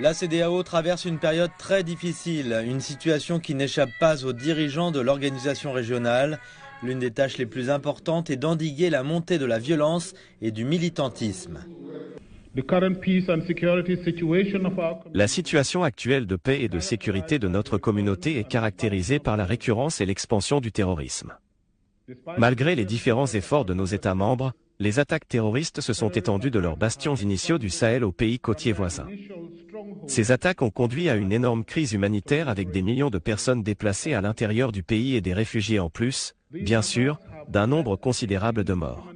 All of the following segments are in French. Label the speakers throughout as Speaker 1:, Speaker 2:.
Speaker 1: La CEDEAO traverse une période très difficile, une situation qui n'échappe pas aux dirigeants de l'organisation régionale. L'une des tâches les plus importantes est d'endiguer la montée de la violence et du militantisme.
Speaker 2: La situation actuelle de paix et de sécurité de notre communauté est caractérisée par la récurrence et l'expansion du terrorisme. Malgré les différents efforts de nos États membres, les attaques terroristes se sont étendues de leurs bastions initiaux du Sahel aux pays côtiers voisins. Ces attaques ont conduit à une énorme crise humanitaire avec des millions de personnes déplacées à l'intérieur du pays et des réfugiés en plus, bien sûr, d'un nombre considérable de morts.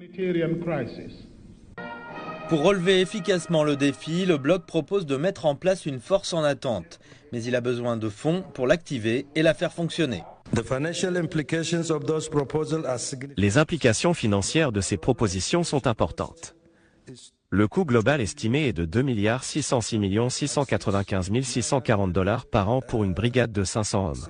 Speaker 1: Pour relever efficacement le défi, le bloc propose de mettre en place une force en attente. Mais il a besoin de fonds pour l'activer et la faire fonctionner.
Speaker 2: Les implications financières de ces propositions sont importantes. Le coût global estimé est de 2 606 695 640 $ par an pour une brigade de 500 hommes.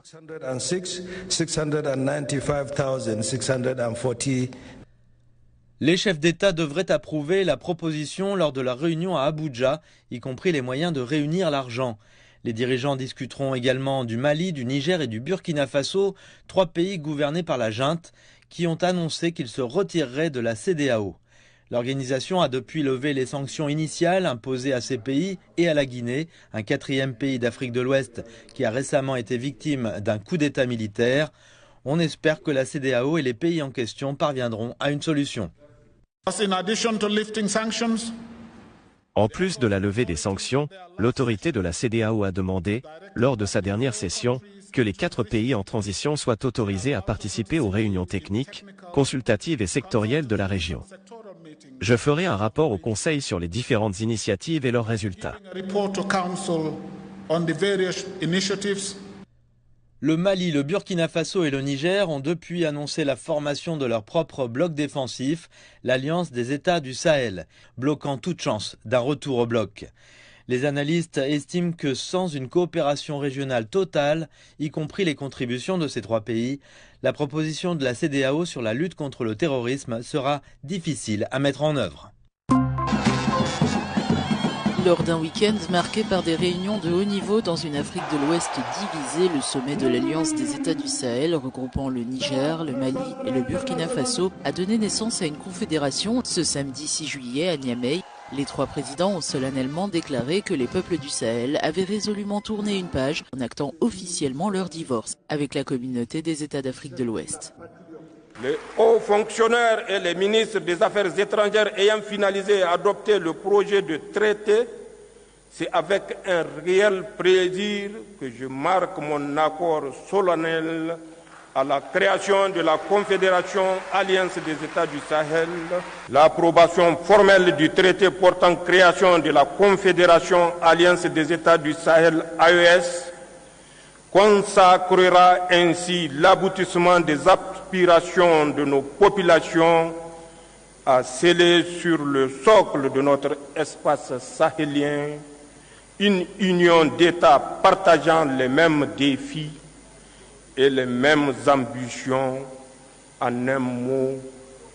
Speaker 1: Les chefs d'État devraient approuver la proposition lors de la réunion à Abuja, y compris les moyens de réunir l'argent. Les dirigeants discuteront également du Mali, du Niger et du Burkina Faso, 3 pays gouvernés par la junte, qui ont annoncé qu'ils se retireraient de la CEDEAO. L'organisation a depuis levé les sanctions initiales imposées à ces pays et à la Guinée, un 4e pays d'Afrique de l'Ouest qui a récemment été victime d'un coup d'État militaire. On espère que la CEDEAO et les pays en question parviendront à une solution.
Speaker 2: En plus de la levée des sanctions, l'autorité de la CEDEAO a demandé, lors de sa dernière session, que les 4 pays en transition soient autorisés à participer aux réunions techniques, consultatives et sectorielles de la région. Je ferai un rapport au Conseil sur les différentes initiatives et leurs résultats.
Speaker 1: Le Mali, le Burkina Faso et le Niger ont depuis annoncé la formation de leur propre bloc défensif, l'Alliance des États du Sahel, bloquant toute chance d'un retour au bloc. Les analystes estiment que sans une coopération régionale totale, y compris les contributions de ces 3 pays, la proposition de la CEDEAO sur la lutte contre le terrorisme sera difficile à mettre en œuvre.
Speaker 3: Lors d'un week-end marqué par des réunions de haut niveau dans une Afrique de l'Ouest divisée, le sommet de l'Alliance des États du Sahel, regroupant le Niger, le Mali et le Burkina Faso, a donné naissance à une confédération ce samedi 6 juillet à Niamey. Les 3 présidents ont solennellement déclaré que les peuples du Sahel avaient résolument tourné une page en actant officiellement leur divorce avec la communauté des États d'Afrique de l'Ouest.
Speaker 4: Les hauts fonctionnaires et les ministres des Affaires étrangères ayant finalisé et adopté le projet de traité, c'est avec un réel plaisir que je marque mon accord solennel à la création de la Confédération Alliance des États du Sahel, l'approbation formelle du traité portant création de la Confédération Alliance des États du Sahel AES, consacrera ainsi l'aboutissement des aspirations de nos populations à sceller sur le socle de notre espace sahélien une union d'États partageant les mêmes défis et les mêmes ambitions, en un mot,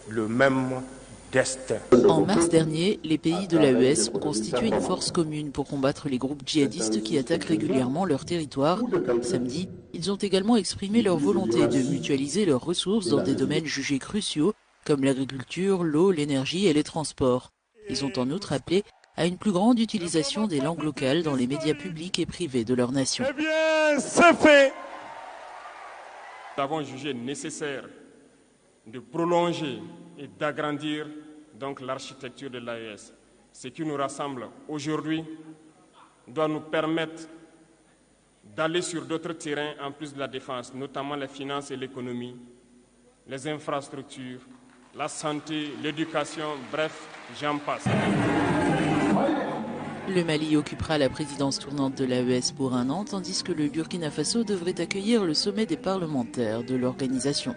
Speaker 4: le même destin.
Speaker 3: En mars dernier, les pays de l'AES ont constitué une force commune pour combattre les groupes djihadistes qui attaquent régulièrement leur territoire. Samedi, ils ont également exprimé leur volonté de mutualiser leurs ressources dans des domaines jugés cruciaux comme l'agriculture, l'eau, l'énergie et les transports. Ils ont en outre appelé à une plus grande utilisation des langues locales dans les médias publics et privés de leur nation.
Speaker 5: Eh bien, c'est fait.
Speaker 4: Nous avons jugé nécessaire de prolonger et d'agrandir donc l'architecture de l'AES. Ce qui nous rassemble aujourd'hui doit nous permettre d'aller sur d'autres terrains en plus de la défense, notamment les finances et l'économie, les infrastructures, la santé, l'éducation, bref, j'en passe.
Speaker 3: Le Mali occupera la présidence tournante de l'AES pour 1 an, tandis que le Burkina Faso devrait accueillir le sommet des parlementaires de l'organisation.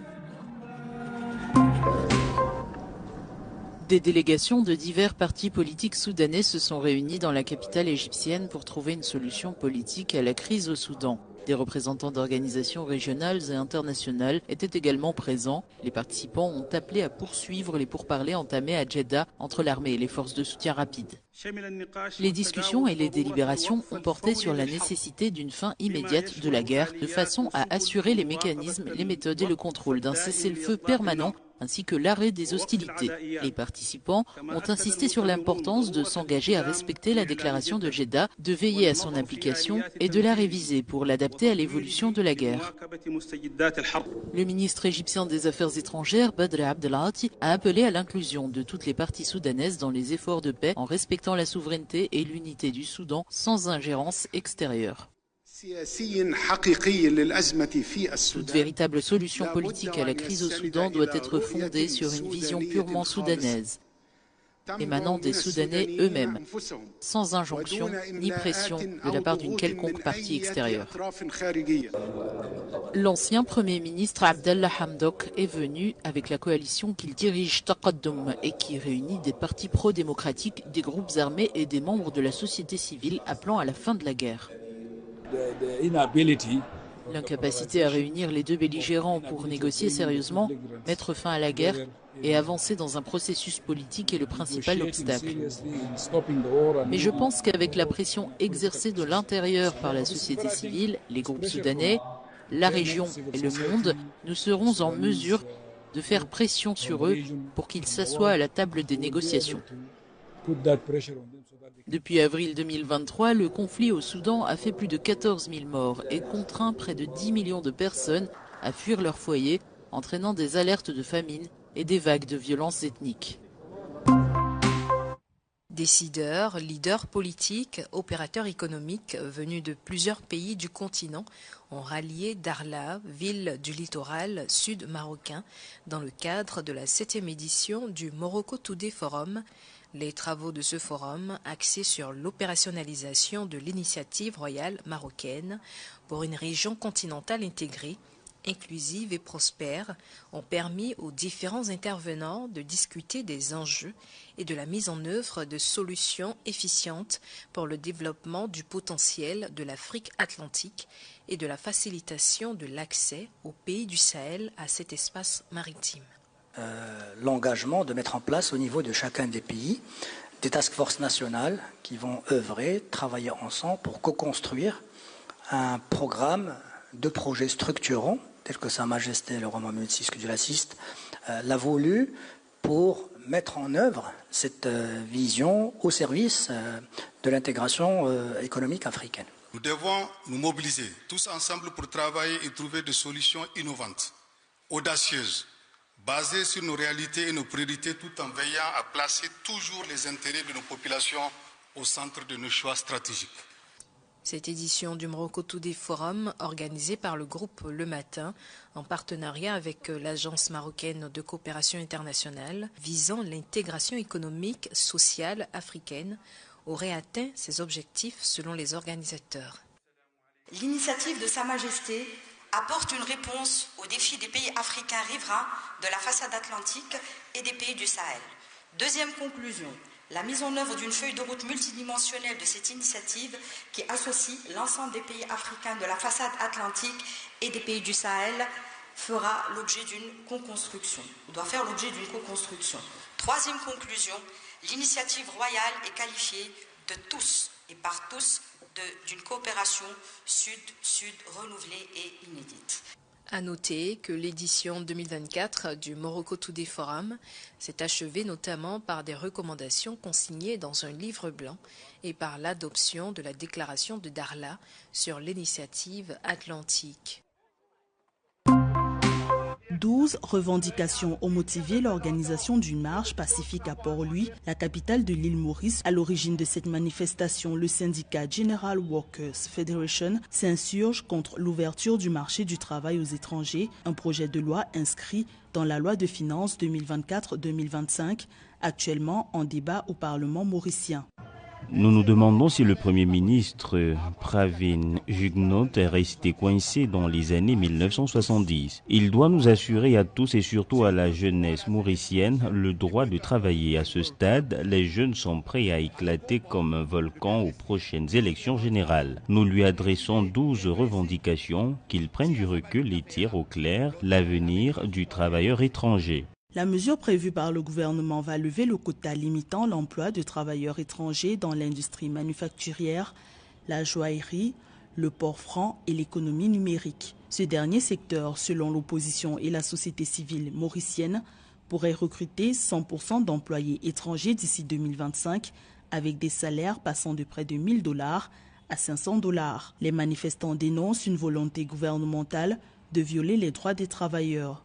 Speaker 3: Des délégations de divers partis politiques soudanais se sont réunies dans la capitale égyptienne pour trouver une solution politique à la crise au Soudan. Des représentants d'organisations régionales et internationales étaient également présents. Les participants ont appelé à poursuivre les pourparlers entamés à Jeddah entre l'armée et les forces de soutien rapide. Les discussions et les délibérations ont porté sur la nécessité d'une fin immédiate de la guerre, de façon à assurer les mécanismes, les méthodes et le contrôle d'un cessez-le-feu permanent, ainsi que l'arrêt des hostilités. Les participants ont insisté sur l'importance de s'engager à respecter la déclaration de Jeddah, de veiller à son application et de la réviser pour l'adapter à l'évolution de la guerre. Le ministre égyptien des Affaires étrangères, Badr Abdelati, a appelé à l'inclusion de toutes les parties soudanaises dans les efforts de paix en respectant la souveraineté et l'unité du Soudan sans ingérence extérieure. Toute véritable solution politique à la crise au Soudan doit être fondée sur une vision purement soudanaise, émanant des Soudanais eux-mêmes, sans injonction ni pression de la part d'une quelconque partie extérieure. L'ancien Premier ministre Abdallah Hamdok est venu avec la coalition qu'il dirige Taqaddum et qui réunit des partis pro-démocratiques, des groupes armés et des membres de la société civile appelant à la fin de la guerre. L'incapacité à réunir les deux belligérants pour négocier sérieusement, mettre fin à la guerre et avancer dans un processus politique est le principal obstacle. Mais je pense qu'avec la pression exercée de l'intérieur par la société civile, les groupes soudanais, la région et le monde, nous serons en mesure de faire pression sur eux pour qu'ils s'assoient à la table des négociations. Depuis avril 2023, le conflit au Soudan a fait plus de 14 000 morts et contraint près de 10 millions de personnes à fuir leur foyer, entraînant des alertes de famine et des vagues de violences ethniques.
Speaker 6: Décideurs, leaders politiques, opérateurs économiques venus de plusieurs pays du continent ont rallié Dakhla, ville du littoral sud marocain, dans le cadre de la 7e édition du Morocco Today Forum. Les travaux de ce forum, axés sur l'opérationnalisation de l'initiative royale marocaine pour une région continentale intégrée, inclusive et prospère, ont permis aux différents intervenants de discuter des enjeux et de la mise en œuvre de solutions efficientes pour le développement du potentiel de l'Afrique atlantique et de la facilitation de l'accès aux pays du Sahel à cet espace maritime.
Speaker 7: L'engagement de mettre en place au niveau de chacun des pays des task forces nationales qui vont œuvrer, travailler ensemble pour co-construire un programme de projets structurants tel que Sa Majesté le roi Mohammed VI que Dieu l'assiste l'a voulu pour mettre en œuvre cette vision au service de l'intégration économique africaine.
Speaker 8: Nous devons nous mobiliser tous ensemble pour travailler et trouver des solutions innovantes, audacieuses, basées sur nos réalités et nos priorités, tout en veillant à placer toujours les intérêts de nos populations au centre de nos choix stratégiques.
Speaker 6: Cette édition du Morocco Today Forum, organisée par le groupe Le Matin, en partenariat avec l'Agence marocaine de coopération internationale, visant l'intégration économique, sociale africaine, aurait atteint ses objectifs selon les organisateurs.
Speaker 9: L'initiative de Sa Majesté apporte une réponse aux défis des pays africains riverains de la façade atlantique et des pays du Sahel. Deuxième conclusion, la mise en œuvre d'une feuille de route multidimensionnelle de cette initiative qui associe l'ensemble des pays africains de la façade atlantique et des pays du Sahel fera l'objet d'une co-construction, doit faire l'objet d'une co-construction. Troisième conclusion, l'initiative royale est qualifiée de tous et par tous d'une coopération sud-sud renouvelée et inédite.
Speaker 6: À noter que l'édition 2024 du Morocco Today Forum s'est achevée notamment par des recommandations consignées dans un livre blanc et par l'adoption de la déclaration de Dakhla sur l'initiative atlantique.
Speaker 10: 12 revendications ont motivé l'organisation d'une marche pacifique à Port-Louis, la capitale de l'île Maurice. À l'origine de cette manifestation, le syndicat General Workers Federation s'insurge contre l'ouverture du marché du travail aux étrangers, un projet de loi inscrit dans la loi de finances 2024-2025, actuellement en débat au Parlement mauricien.
Speaker 11: Nous nous demandons si le Premier ministre Pravin Jugnauth est resté coincé dans les années 1970. Il doit nous assurer à tous et surtout à la jeunesse mauricienne le droit de travailler. À ce stade, les jeunes sont prêts à éclater comme un volcan aux prochaines élections générales. Nous lui adressons 12 revendications, qu'il prenne du recul et tire au clair l'avenir du travailleur étranger.
Speaker 10: La mesure prévue par le gouvernement va lever le quota limitant l'emploi de travailleurs étrangers dans l'industrie manufacturière, la joaillerie, le port franc et l'économie numérique. Ce dernier secteur, selon l'opposition et la société civile mauricienne, pourrait recruter 100% d'employés étrangers d'ici 2025 avec des salaires passant de près de $1000 à $500. Les manifestants dénoncent une volonté gouvernementale de violer les droits des travailleurs.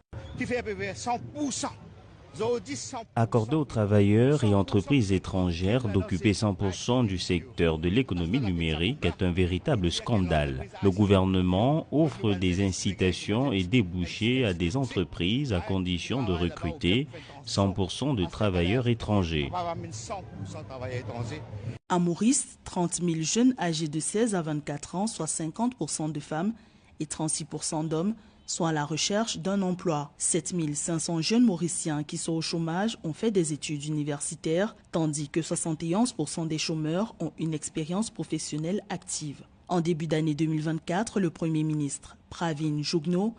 Speaker 11: Accorder aux travailleurs et entreprises étrangères d'occuper 100% du secteur de l'économie numérique est un véritable scandale. Le gouvernement offre des incitations et débouchés à des entreprises à condition de recruter 100% de travailleurs étrangers.
Speaker 10: À Maurice, 30 000 jeunes âgés de 16 à 24 ans, soit 50% de femmes et 36% d'hommes, sont à la recherche d'un emploi. 7 500 jeunes Mauriciens qui sont au chômage ont fait des études universitaires, tandis que 71% des chômeurs ont une expérience professionnelle active. En début d'année 2024, le Premier ministre Pravin Jugnauth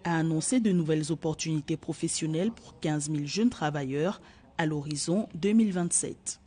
Speaker 10: a annoncé de nouvelles opportunités professionnelles pour 15 000 jeunes travailleurs à l'horizon 2027.